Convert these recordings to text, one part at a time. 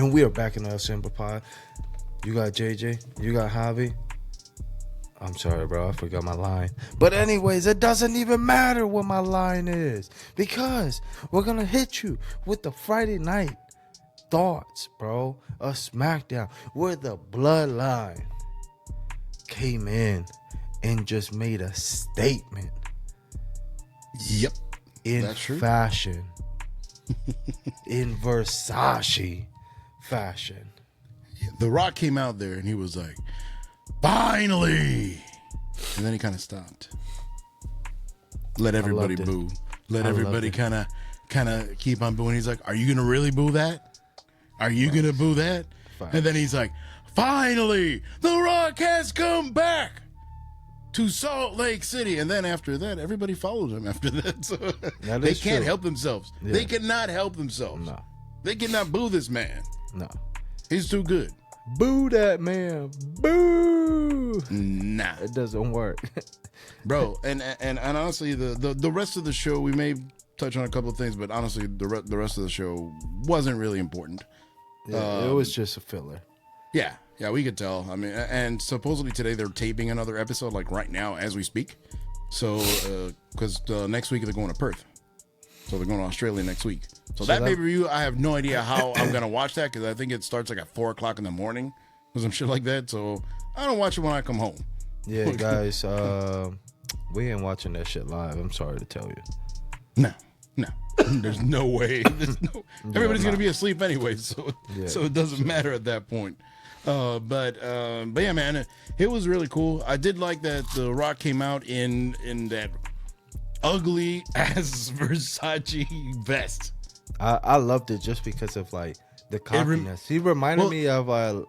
And we are back in the Simple Pod. You got JJ. You got Javi. I'm sorry, bro. I forgot my line. But anyways, it doesn't even matter what my line is. Because we're going to hit you with the Friday night thoughts, bro. A Smackdown where the Bloodline came in and just made a statement. Yep. In fashion. In Versace fashion. The Rock came out there and he was like, finally. And then he kind of stopped. Let everybody boo. Let everybody kind of keep on booing. He's like, are you going to really boo that? Are you going to boo that? And then he's like, finally, The Rock has come back to Salt Lake City. And then after that, everybody followed him after that. So they can't help themselves. Yeah. They cannot help themselves. No. They cannot boo this man. No. He's too good. Boo that man. Boo. Nah. It doesn't work. Bro, and honestly, the rest of the show, we may touch on a couple of things, but honestly, the rest of the show wasn't really important. Yeah, it was just a filler. Yeah, we could tell. I mean, and supposedly today they're taping another episode, like right now as we speak. So, because next week they're going to Perth. So they're going to Australia next week. So that pay-per-view, I have no idea how I'm going to watch that, because I think it starts like at 4 o'clock in the morning or some shit like that. So I don't watch it when I come home. Yeah, guys, we ain't watching that shit live. I'm sorry to tell you. No. There's no way. Everybody's going to be asleep anyway, so it doesn't matter at that point. But yeah, man, it was really cool. I did like that The Rock came out in that ugly ass Versace vest. I loved it just because of like the cockiness. He reminded me of what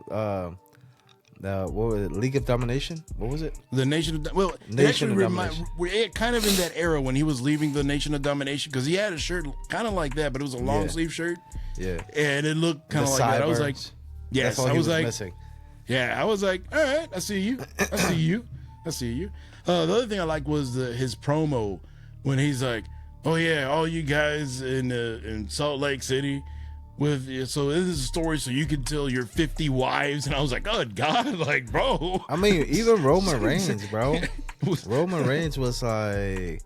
was it? League of Domination? What was it? The Nation of Domination. We're kind of in that era when he was leaving the Nation of Domination, because he had a shirt kind of like that, but it was a long sleeve shirt. Yeah, and it looked kind of like that. I was like, yes, I was like, missing. Yeah, I was like, all right, I see you. The other thing I liked was his promo when he's like, oh yeah, all you guys in Salt Lake City. So this is a story so you can tell your 50 wives. And I was like, oh God, like, bro. I mean, even Roman Reigns, bro. Roman Reigns was like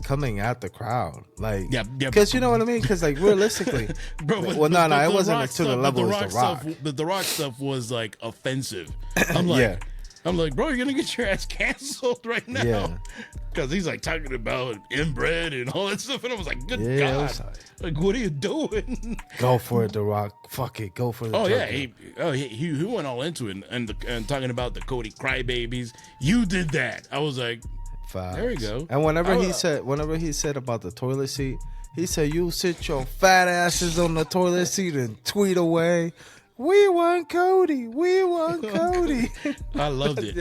coming at the crowd, like, because you know what I mean, because like realistically, bro, it wasn't to the level of The Rock. The Rock stuff was like offensive. I'm like, bro, you're gonna get your ass canceled right now, because he's like talking about inbred and all that stuff, and I was like, good God, like, what are you doing? Go for it, The Rock. Fuck it, go for it. Oh yeah, he went all into it, and talking about the Cody crybabies. You did that. I was like, there we go. And whenever he said about the toilet seat, he said, you sit your fat asses on the toilet seat and tweet away, we want Cody. We want Cody. I loved it.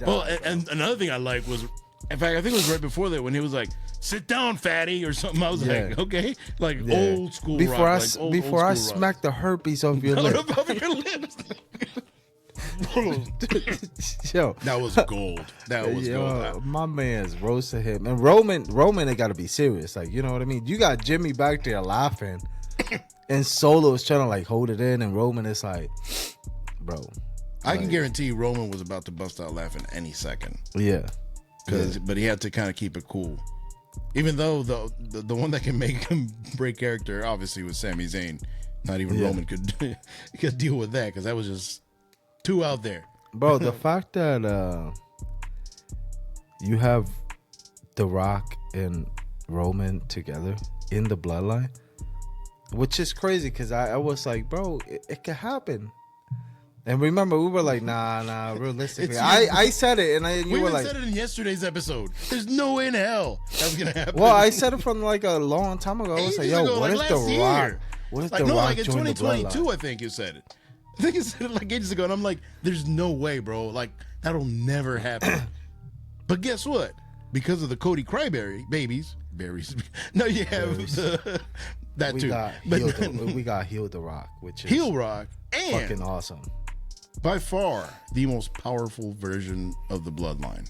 Well, and another thing I liked was, in fact, I think it was right before that when he was like, sit down, fatty, or something. I was like, okay. Like old school before Rock. Before I smack the herpes off your lips. Yo, that was gold. That was gold. My man's roasted him. And Roman, they got to be serious. Like, you know what I mean? You got Jimmy back there laughing. And Solo is trying to like hold it in, and Roman is like, bro. I can guarantee Roman was about to bust out laughing any second. Yeah. But he had to kind of keep it cool. Even though the one that can make him break character obviously was Sami Zayn. Not even Roman could deal with that, because that was just too out there. Bro, the fact that you have The Rock and Roman together in the Bloodline, which is crazy, because I was like, bro, it could happen. And remember, we were like, nah, realistically. I said it, and you were like... We said it in yesterday's episode. There's no way in hell that's going to happen. Well, I said it from like a long time ago. I was like, yo, what if The Rock... What if The Rock like in 2022, I think you said it. I think you said it like ages ago, and I'm like, there's no way, bro. Like, that'll never happen. But guess what? Because of the Cody babies, no, you have that too. We got Heel The Rock, which is Heel Rock, and fucking awesome. By far, the most powerful version of the Bloodline.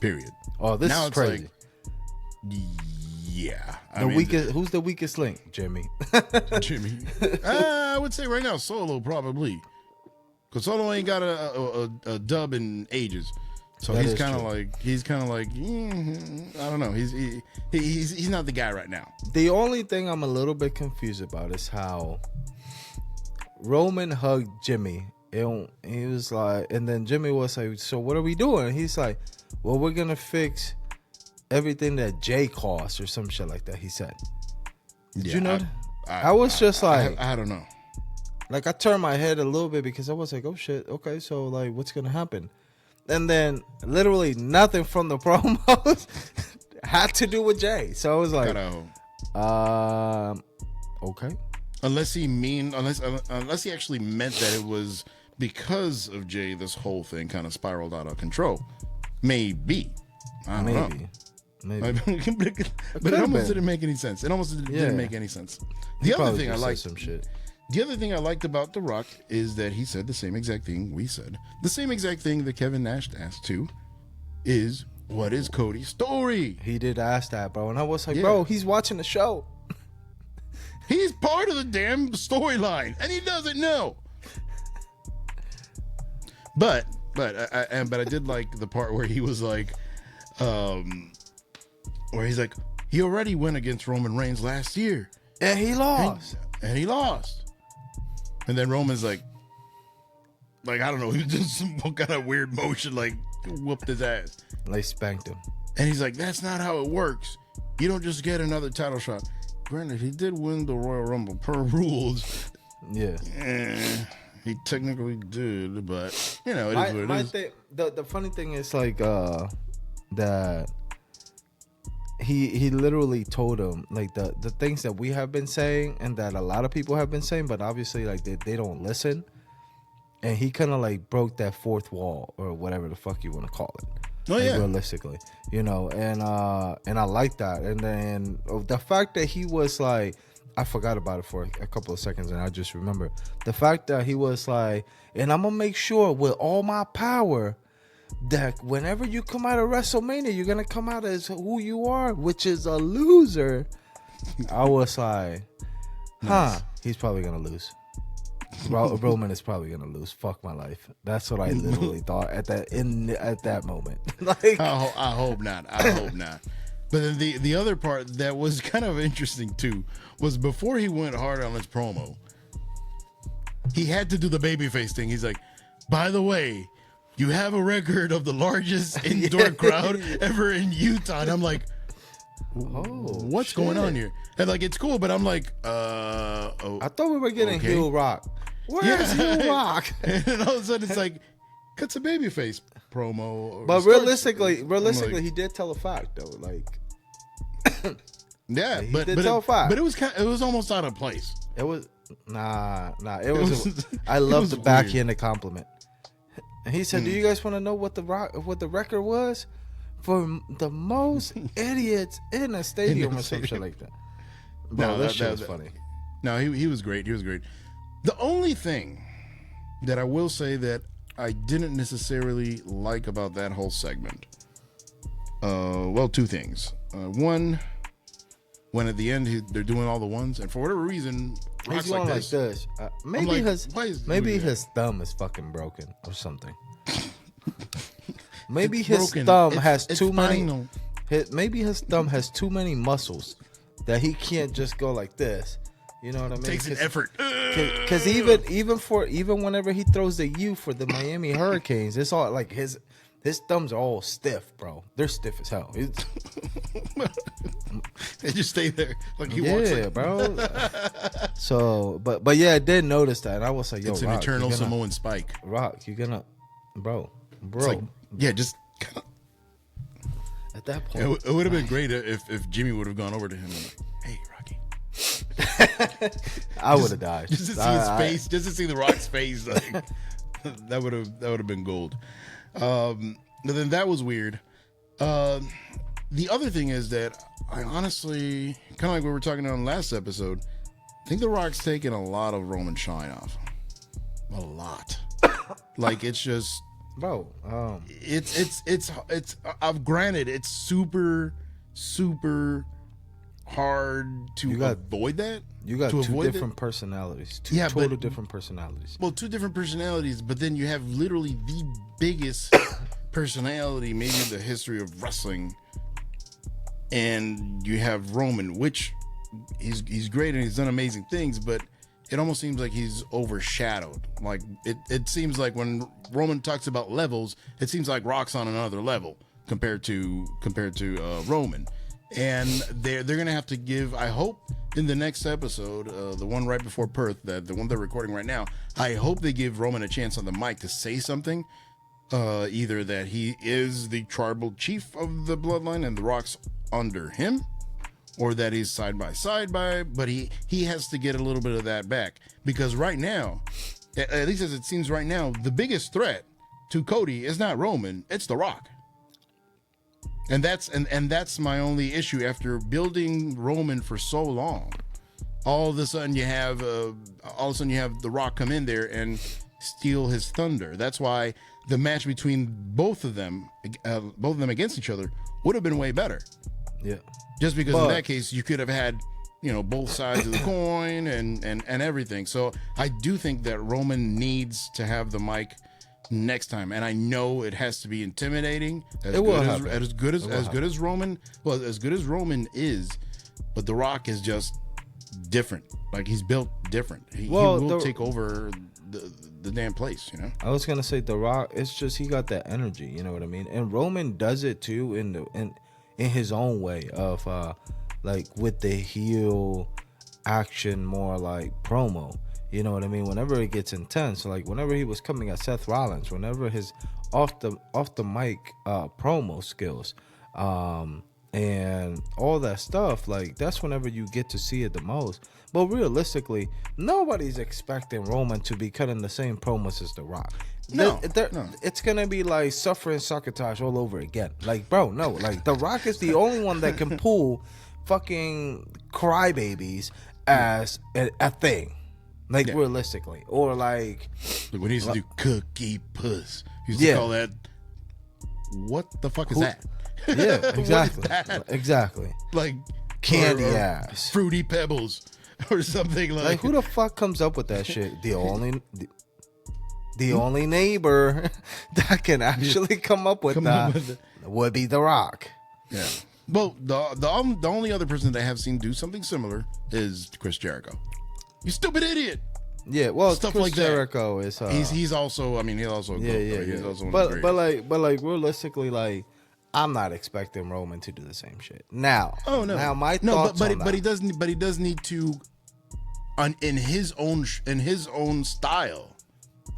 Period. Oh, this is crazy. Like, Yeah. Who's the weakest link? Jimmy. Jimmy. I would say right now, Solo probably. Because Solo ain't got a dub in ages. So he's kind of like, I don't know. He's not the guy right now. The only thing I'm a little bit confused about is how Roman hugged Jimmy. He was like, and then Jimmy was like, so what are we doing? He's like, well, we're going to fix everything that Jay cost or some shit like that, he said. Did you know? I was just like, I don't know. Like, I turned my head a little bit because I was like, oh shit, okay, so like, what's going to happen? And then literally nothing from the promos had to do with Jay. So I was like, okay. Unless he actually meant that it was because of Jay, this whole thing kind of spiraled out of control. Maybe. I don't know. Maybe. But it almost didn't make any sense. Didn't make any sense. The other thing I liked about The Rock is that he said the same exact thing we said. The same exact thing that Kevin Nash asked too is, what is Cody's story? He did ask that, bro. And I was like, bro, he's watching the show. He's part of the damn storyline, and he doesn't know. But I did like the part where he was like, where he's like, he already went against Roman Reigns last year, and he lost, and then Roman's like I don't know, he did some kind of weird motion, like whooped his ass, they spanked him, and he's like, that's not how it works. You don't just get another title shot. Granted, he did win the Royal Rumble per rules. Yeah. He technically did, but it is what it is. The funny thing is like that he literally told him like the things that we have been saying and that a lot of people have been saying, but obviously like they don't listen. And he kind of like broke that fourth wall or whatever the fuck you want to call it. Oh yeah, realistically, and I like that. And then the fact that he was like, I forgot about it for a couple of seconds, and I just remember the fact that he was like, and I'm gonna make sure with all my power that whenever you come out of WrestleMania, you're gonna come out as who you are, which is a loser. I was like, he's probably gonna lose. Roman is probably gonna lose. Fuck my life. That's what I literally thought at that moment. Like, I hope not. But then the other part that was kind of interesting too was before he went hard on his promo, he had to do the babyface thing. He's like, by the way, you have a record of the largest indoor crowd ever in Utah. And I'm like, what's going on here? And like, it's cool, but I'm like, I thought we were getting heel Rock. Where's heel Rock? And all of a sudden it's like, cuts a babyface promo. But realistically, he did tell a fact though. Like, yeah, but it was almost out of place. It was it was. I love the backhanded compliment. And he said, "Do you guys want to know what the record was for the most idiots in a stadium or some shit like that?" Bro, that shit was funny. No, he was great. He was great. The only thing that I will say that I didn't necessarily like about that whole segment, two things. One, when at the end they're doing all the ones, and for whatever reason, he's going like this. Maybe his thumb is fucking broken or something. Maybe his thumb has too many. Maybe his thumb has too many muscles that he can't just go like this. You know what I mean? Takes an effort. Because even whenever he throws the U for the Miami Hurricanes, it's all like his thumbs are all stiff, bro. They're stiff as hell. They just stay there like he walks. Yeah, bro. So, but yeah, I did notice that, and I was like, "Yo, it's an eternal Samoan spike." Rock, you're gonna, bro. It's like, yeah, just kind of. At that point, it would have been great if Jimmy would have gone over to him and like, "Hey, Rocky." I would have died just to see his face, just to see the Rock's face. Like, that would have been gold. But then that was weird. The other thing is that I honestly, kind of like we were talking about in the last episode, I think the Rock's taken a lot of Roman shine off. A lot. Like, it's just, bro. It's. I've granted it's super hard to avoid that. You got two different personalities. Two different personalities. Well, two different personalities, but then you have literally the biggest personality, maybe in the history of wrestling. And you have Roman, which he's great and he's done amazing things, but it almost seems like he's overshadowed. Like it seems like when Roman talks about levels, it seems like Rock's on another level compared to Roman. And they're gonna have to give, I hope in the next episode, the one right before Perth, the one they're recording right now, I hope they give Roman a chance on the mic to say something. Either that he is the tribal chief of the Bloodline and the Rock's under him, or that he's side by side but he has to get a little bit of that back, because right now, at least as it seems right now, the biggest threat to Cody is not Roman, it's The Rock. And that's my only issue. After building Roman for so long, all of a sudden you have The Rock come in there and steal his thunder. That's why the match between both of them against each other would have been way better. Yeah. Just because in that case you could have had, both sides of the coin and everything. So I do think that Roman needs to have the mic next time, and I know it has to be intimidating. As good as Roman is, but The Rock is just different. Like, he's built different. He will take over the damn place. I was gonna say The Rock. It's just he got that energy. You know what I mean? And Roman does it too in his own way of like with the heel action, more like promo. You know what I mean? Whenever it gets intense, like whenever he was coming at Seth Rollins, whenever his off the mic promo skills, and all that stuff, like that's whenever you get to see it the most. But realistically, nobody's expecting Roman to be cutting the same promos as The Rock. No. It's gonna be like suffering succotash all over again. Like, bro, no. Like, The Rock is the only one that can pull fucking crybabies as a thing. Like, realistically. Or like when he used to do cookie puss, he used to call that, what the fuck is that? Yeah, exactly. Exactly. Like candy ass. Fruity Pebbles or something like who the fuck comes up with that shit? The only neighbor that can actually come up with that would be The Rock. Yeah. Well, the only other person that I have seen do something similar is Chris Jericho. You stupid idiot. Yeah, well, stuff Chris like Jericho is he's also, I mean, he's also a goat, he's also but like realistically, like, I'm not expecting Roman to do the same shit. Now, my thoughts on that. But he does need to, in his own style,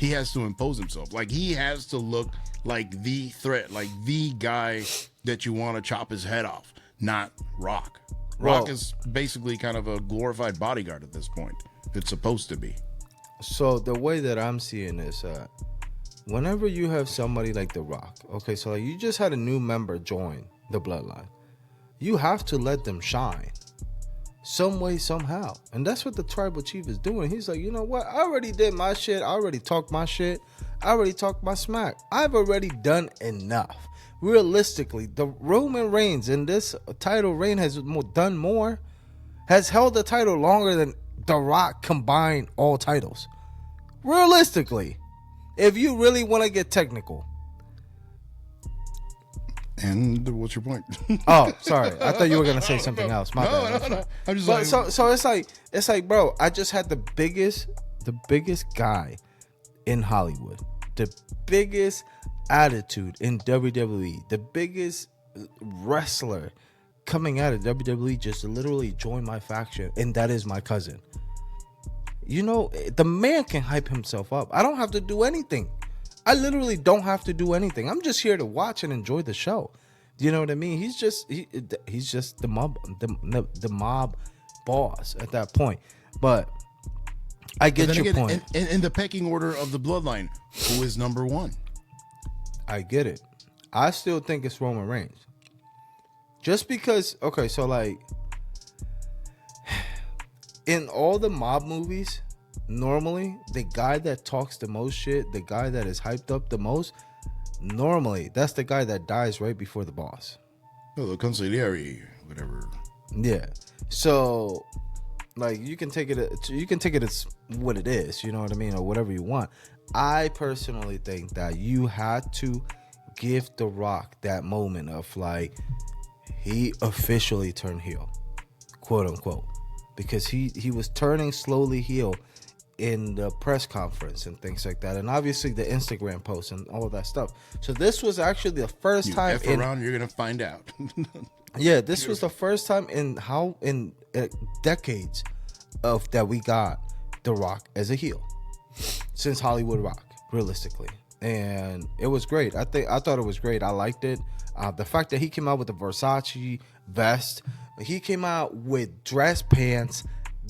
he has to impose himself. Like, he has to look like the threat, like the guy that you want to chop his head off, not Rock. Rock is basically kind of a glorified bodyguard at this point. It's supposed to be. So the way that I'm seeing this, whenever you have somebody like The Rock, okay, so like you just had a new member join the Bloodline, you have to let them shine some way, somehow. And that's what the tribal chief is doing. He's like, you know what? I already did my shit. I already talked my shit. I already talked my smack. I've already done enough. Realistically, the Roman Reigns in this title reign has done more, has held the title longer than The Rock combined all titles. Realistically, if you really want to get technical. And what's your point? Oh, sorry. I thought you were gonna say something else. My bad. No. I'm just like, so it's like, bro, I just had the biggest guy in Hollywood, the biggest attitude in WWE, the biggest wrestler coming out of WWE just literally joined my faction, and that is my cousin. You know, the man can hype himself up. I don't have to do anything. I literally don't have to do anything. I'm just here to watch and enjoy the show. You know what I mean? He's just the mob boss at that point. But I get your point. In the pecking order of the Bloodline, who is number one? I get it. I still think it's Roman Reigns. Just because, okay, so like in all the mob movies, normally the guy that talks the most shit, the guy that is hyped up the most, normally that's the guy that dies right before the boss. Oh, the consigliere, whatever. Yeah. So, like, you can take it as what it is, you know what I mean, or whatever you want. I personally think that you had to give The Rock that moment of like he officially turned heel, quote unquote, because he was turning slowly heel in the press conference and things like that, and obviously the Instagram posts and all of that stuff. So this was actually the first time in around, you're gonna find out. Yeah, this was the first time in decades of that we got The Rock as a heel since Hollywood Rock, realistically, and it was great. I thought it was great. I liked it. The fact that he came out with the Versace vest, he came out with dress pants,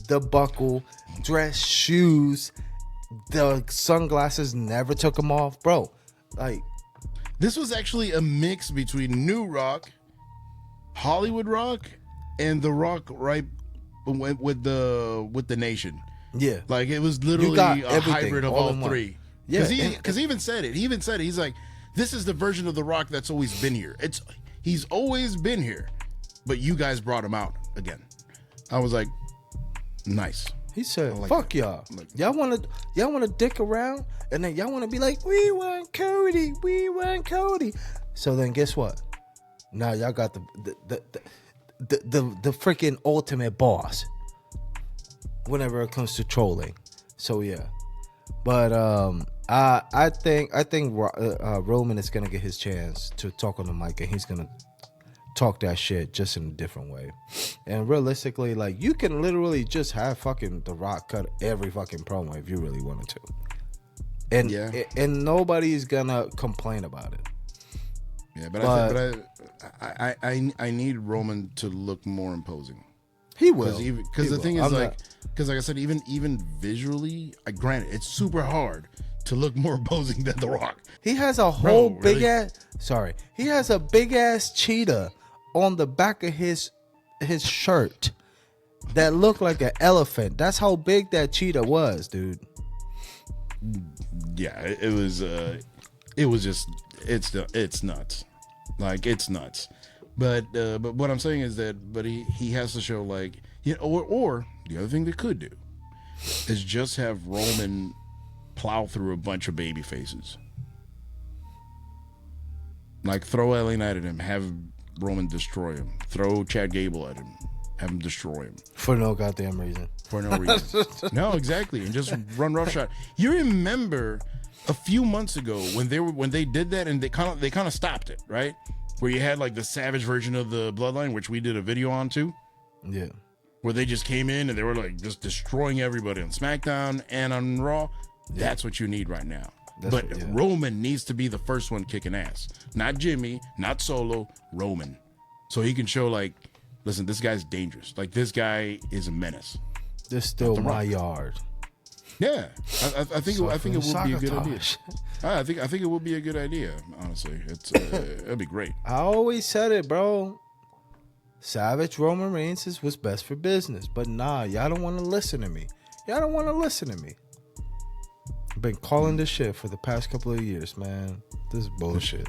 the buckle, dress shoes, the sunglasses, never took them off, bro. Like, this was actually a mix between New Rock, Hollywood Rock, and The Rock, right, with the Nation. Yeah, like it was literally a hybrid of all three. Yeah, because he even said it. He's like, this is the version of The Rock that's always been here. He's always been here, but you guys brought him out again. I was like, nice. He said, like fuck that. y'all. Y'all wanna dick around, and then y'all wanna be like, we want Cody. So then guess what? Now y'all got the freaking ultimate boss whenever it comes to trolling. So yeah. But I think Roman is gonna get his chance to talk on the mic, and he's gonna talk that shit just in a different way. And realistically, like, you can literally just have fucking The Rock cut every fucking promo if you really wanted to, and and nobody's gonna complain about it. Yeah, but I need Roman to look more imposing. He will, because the thing is, because like I said, even visually, granted, it's super hard to look more imposing than The Rock. He has a whole big ass cheetah on the back of his shirt that looked like an elephant. That's how big that cheetah was, dude. Yeah, it was just it's nuts. Like, it's nuts. But what I'm saying is that he has to show, like, or the other thing they could do is just have Roman plow through a bunch of baby faces. Like, throw LA Knight at him, have Roman destroy him. Throw Chad Gable at him, have him destroy him. For no goddamn reason. For no reason. No, exactly. And just run roughshod. You remember a few months ago when they did that, and they kind of stopped it, right? Where you had like the Savage version of the Bloodline, which we did a video on too. Yeah. Where they just came in and they were like just destroying everybody on SmackDown and on Raw. Yeah. That's what you need right now. Roman needs to be the first one kicking ass. Not Jimmy, not Solo, Roman. So he can show, like, listen, this guy's dangerous. Like, this guy is a menace. This is still my yard. Yeah, I think it would be a good idea. I think it would be a good idea. Honestly, it'd be great. I always said it, bro. Savage Roman Reigns is what's best for business, but nah, y'all don't want to listen to me. I've been calling this shit for the past couple of years, man. This is bullshit.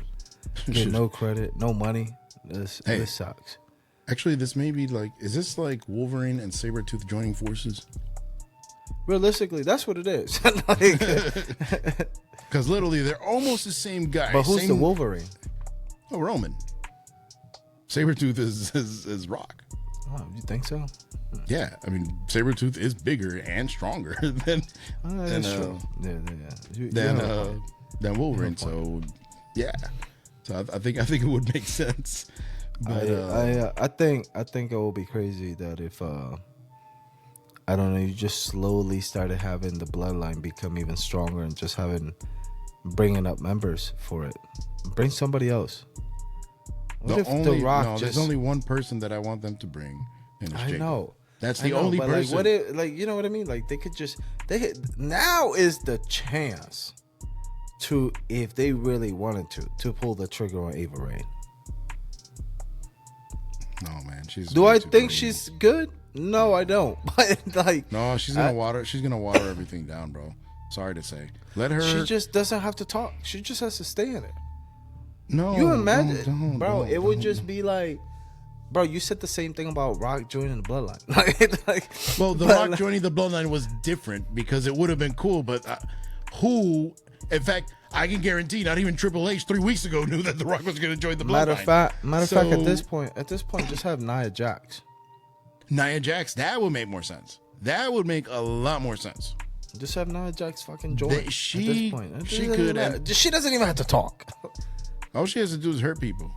Get no credit, no money. This sucks. Actually, this may be like, is this like Wolverine and Sabretooth joining forces? Realistically, that's what it is. Because literally, they're almost the same guy. But who's the Wolverine? Oh, Roman. Sabretooth is Rock. Oh, you think so? Yeah, I mean, Sabretooth is bigger and stronger than Wolverine. So, yeah. So I think it would make sense. But I think it will be crazy that if I don't know, you just slowly started having the Bloodline become even stronger and just bringing up members for it. Bring somebody else. There's only one person that I want them to bring. And it's Jacob. Know. That's the only person. You know what I mean? Like, they could just now is the chance to, if they really wanted to pull the trigger on Ava Raine. No, man, Do I think she's good? No, I don't. But like, no, she's gonna water everything down, bro. Sorry to say. Let her. She just doesn't have to talk. She just has to stay in it. No, you imagine, bro? It would just be like Bro, you said the same thing about Rock joining the Bloodline. Well, the Rock joining the Bloodline was different because it would have been cool, but who? In fact, I can guarantee not even Triple H 3 weeks ago knew that the Rock was going to join the Bloodline. Matter of fact, at this point, just have Nia Jax. Nia Jax, that would make more sense. That would make a lot more sense. Just have Nia Jax fucking join. At this point, she could. She doesn't even have to talk. All she has to do is hurt people,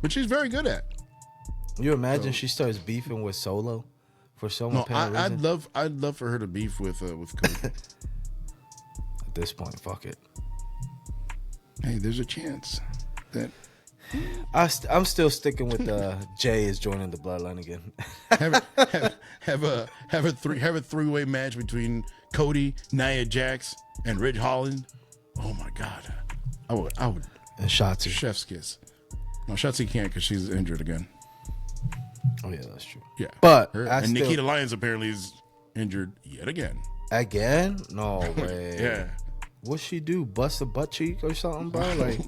which she's very good at. You imagine she starts beefing with Solo for some apparent reason? I'd love for her to beef with Cody. At this point, fuck it. Hey, there's a chance that I'm still sticking with Jay is joining the Bloodline again. have a three-way match between Cody, Nia Jax, and Ridge Holland. Oh my God, I would. And Shotzi. Chef's kiss. No, Shotzi can't because she's injured again. Oh yeah, that's true. Yeah, but Nikita Lyons apparently is injured yet again. Again? No way. Yeah. What'd she do? Bust a butt cheek or something, bro? Like,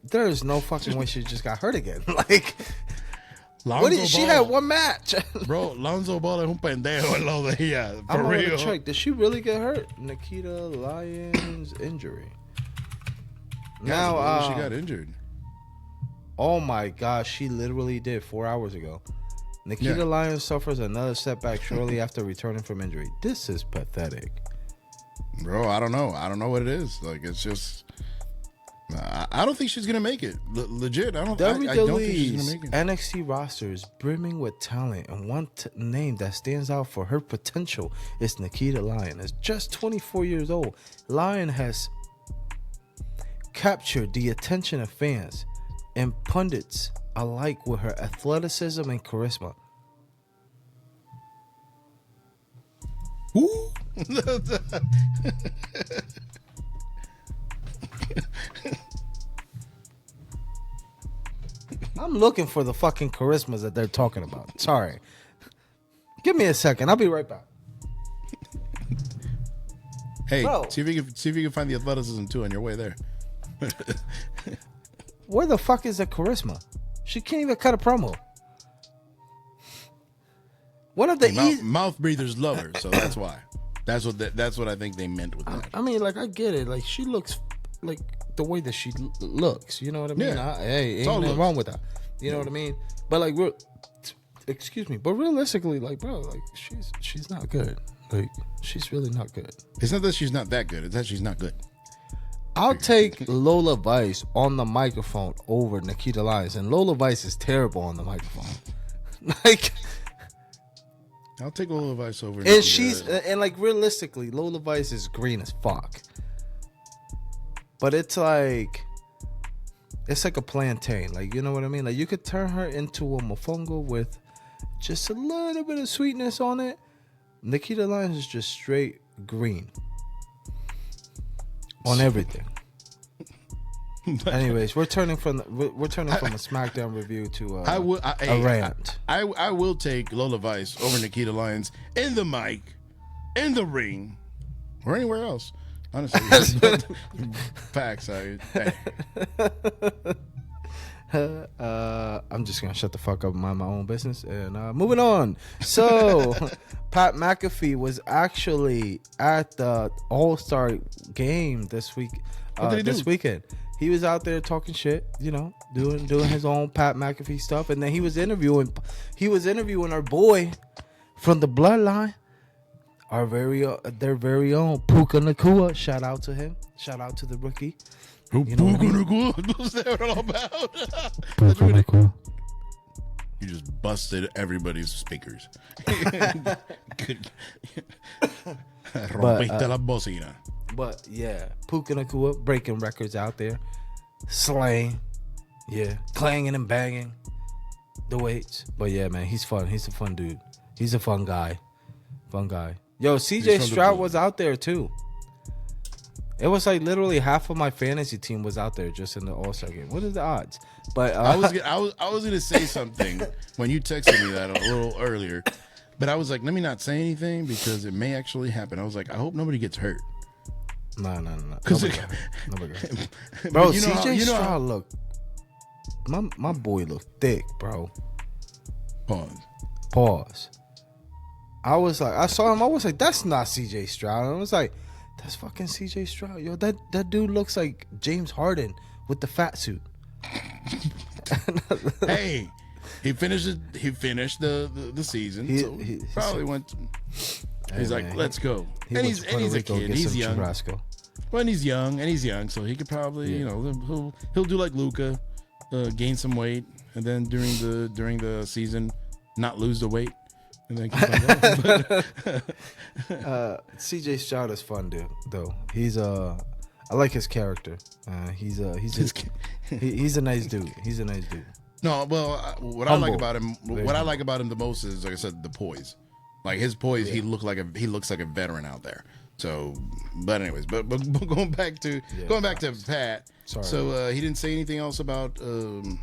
there is no fucking way she just got hurt again. Like, she had one match. Bro, Lonzo Ball es un pendejo al lado de ella. I'm gonna check. Did she really get hurt? Nikita Lyons injury. Now she got injured. Oh my gosh, she literally did 4 hours ago. Nikita Lyons suffers another setback shortly after returning from injury. This is pathetic. Bro, I don't know. I don't know what it is. Like, it's just... I don't think she's going to make it. Legit, I don't think she's going to make it. NXT roster is brimming with talent, and one name that stands out for her potential is Nikita Lyon. Is just 24 years old. Lyon has captured the attention of fans and pundits alike with her athleticism and charisma. Who? I'm looking for the fucking charismas that they're talking about. Sorry. Give me a second. I'll be right back. Hey, see if you can find the athleticism too on your way there. Where the fuck is the charisma? She can't even cut a promo. One of the mouth breathers love her, so that's why. That's what I think they meant with that. I mean, like, I get it. Like, she looks like the way that she looks. You know what I mean? Yeah. Ain't nothing wrong with that. You know what I mean? But like, excuse me. But realistically, like, bro, like, she's not good. Like, she's really not good. It's not that she's not that good. It's that she's not good. I'll take Lola Vice on the microphone over Nikita Lyons, and Lola Vice is terrible on the microphone. Like, I'll take Lola Vice over. And like, realistically, Lola Vice is green as fuck. But it's like a plantain. Like, you know what I mean? Like, you could turn her into a mofongo with just a little bit of sweetness on it. Nikita Lyons is just straight green on everything. Anyways, we're turning from a SmackDown review to a rant. I will take Lola Vice over Nikita Lyons in the mic, in the ring, or anywhere else. Honestly, facts. I'm just gonna shut the fuck up and mind my own business and moving on. So, Pat McAfee was actually at the All-Star game this week. This weekend, he was out there talking shit, you know, doing his own Pat McAfee stuff, and then he was interviewing our boy from the Bloodline, their very own Puka Nakua. Shout out to him. Shout out to the rookie. You know what's that all about? You just busted everybody's speakers. Rompiste la bocina. But yeah, Puka Nakua breaking records out there, slaying, yeah, clanging and banging the weights. But yeah, man, he's fun. He's a fun dude. He's a fun guy. Yo, CJ Stroud was out there too. It was like literally half of my fantasy team was out there just in the All-Star game. What are the odds? But I was gonna say something when you texted me that a little earlier, but I was like, let me not say anything because it may actually happen. I was like, I hope nobody gets hurt. No. Nobody. Bro, CJ Stroud, look. my boy looked thick, bro. Pause. I was like, I saw him. I was like, that's not CJ Stroud. And I was like, that's fucking CJ Stroud. Yo, that dude looks like James Harden with the fat suit. Hey, he finished the season. He probably went. He's like, man, let's go. He's a kid. He's young. Churrasco. Well, he's young, so he could probably, he'll do like Luka, gain some weight, and then during the season, not lose the weight, and then keep on going. CJ Stroud is fun, dude. Though I like his character. He's a nice dude. He's a nice dude. No, well, what I like about him the most is, like I said, the poise. Like his poise, he looks like a veteran out there. So, but anyways, but going back to Pat. Sorry. So he didn't say anything else about WWE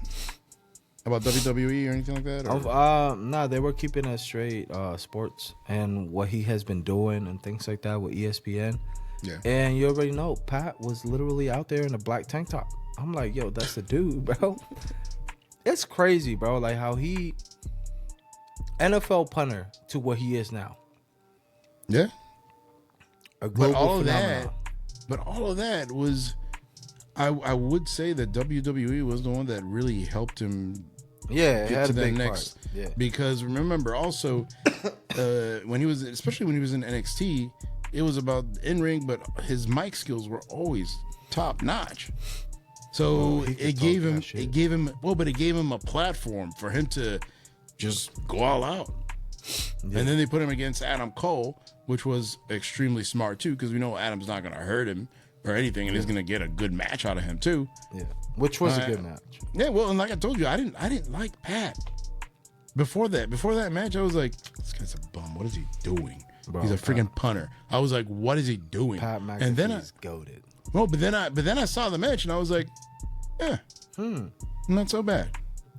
or anything like that. No, they were keeping it straight, sports and what he has been doing and things like that with ESPN. Yeah. And you already know, Pat was literally out there in a black tank top. I'm like, yo, that's the dude, bro. It's crazy, bro. Like how he NFL punter to what he is now. Yeah. But all of that was, I would say that WWE was the one that really helped him. Yeah, get to that next. Yeah. Because remember also, when he was in NXT, it was about in ring, but his mic skills were always top notch. So it gave him a platform for him to just go all out. Yeah. And then they put him against Adam Cole, which was extremely smart too, because we know Adam's not going to hurt him or anything, and he's going to get a good match out of him too. Yeah, which was a good match. Yeah, well, and like I told you, I didn't like Pat before that match. I was like, this guy's a bum. What is he doing? Bro, he's a freaking punter. I was like, what is he doing? Pat McAfee and then is goated. Well, but then I saw the match and I was like, not so bad.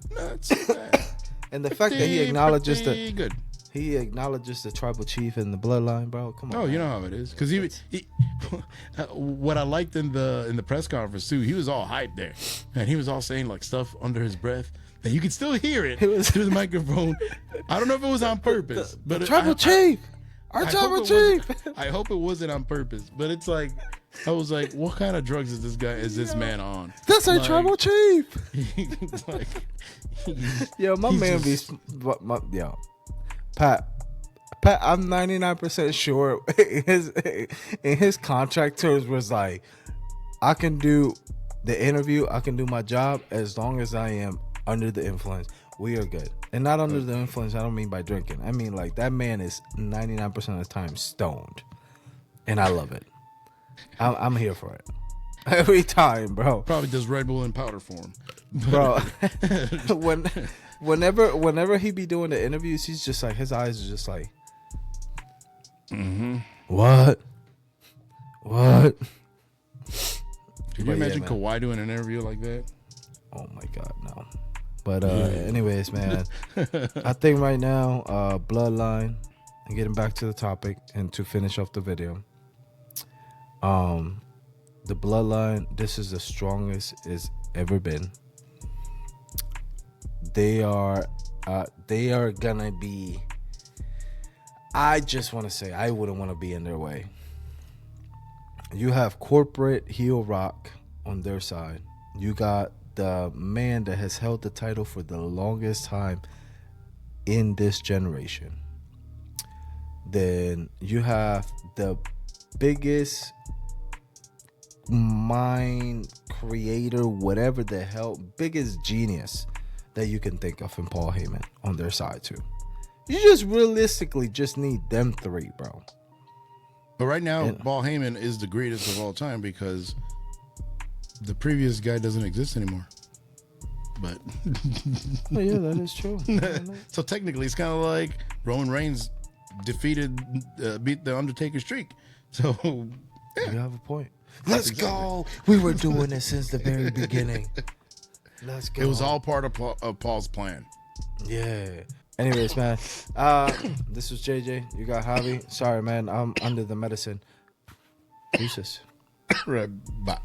Not so bad. And the fact that he acknowledges good. He acknowledges the tribal chief and the bloodline, bro. Come on. Oh, you know how it is. Because he what I liked in the press conference too, he was all hyped there, and he was all saying like stuff under his breath, and you could still hear it through the microphone. I don't know if it was on purpose, but the tribal chief, our tribal chief. I hope it wasn't on purpose, but it's like, I was like, what kind of drugs is this man on? That's our tribal chief. Like, yo, my man just... yo, Pat, I'm 99% sure in his contract terms was like, I can do the interview, I can do my job as long as I am under the influence. We are good. And not under the influence, I don't mean by drinking. I mean like that man is 99% of the time stoned. And I love it. I'm here for it. Every time, bro. Probably does Red Bull in powder form. Bro, whenever he be doing the interviews, he's just like, his eyes are just like, what? Could you imagine Kawhi doing an interview like that? Oh my God, no. But anyways, man, I think right now, Bloodline, and getting back to the topic and to finish off the video, the Bloodline, this is the strongest it's ever been. They are gonna be, I just want to say, I wouldn't want to be in their way. You have corporate heel Rock on their side. You got the man that has held the title for the longest time in this generation. Then you have the biggest mind creator, whatever the hell, biggest genius that you can think of in Paul Heyman on their side too. You just realistically just need them three, bro. But right now, Paul Heyman is the greatest of all time because the previous guy doesn't exist anymore. But oh, yeah, that is true. So technically, it's kind of like Roman Reigns beat the Undertaker streak. So yeah. You have a point. Let's go. We were doing this since the very beginning. Let's go. It was all part of Paul's plan. Yeah. Anyways, man, this was JJ. You got Javi. Sorry, man. I'm under the medicine. Deuces. Right. Bye.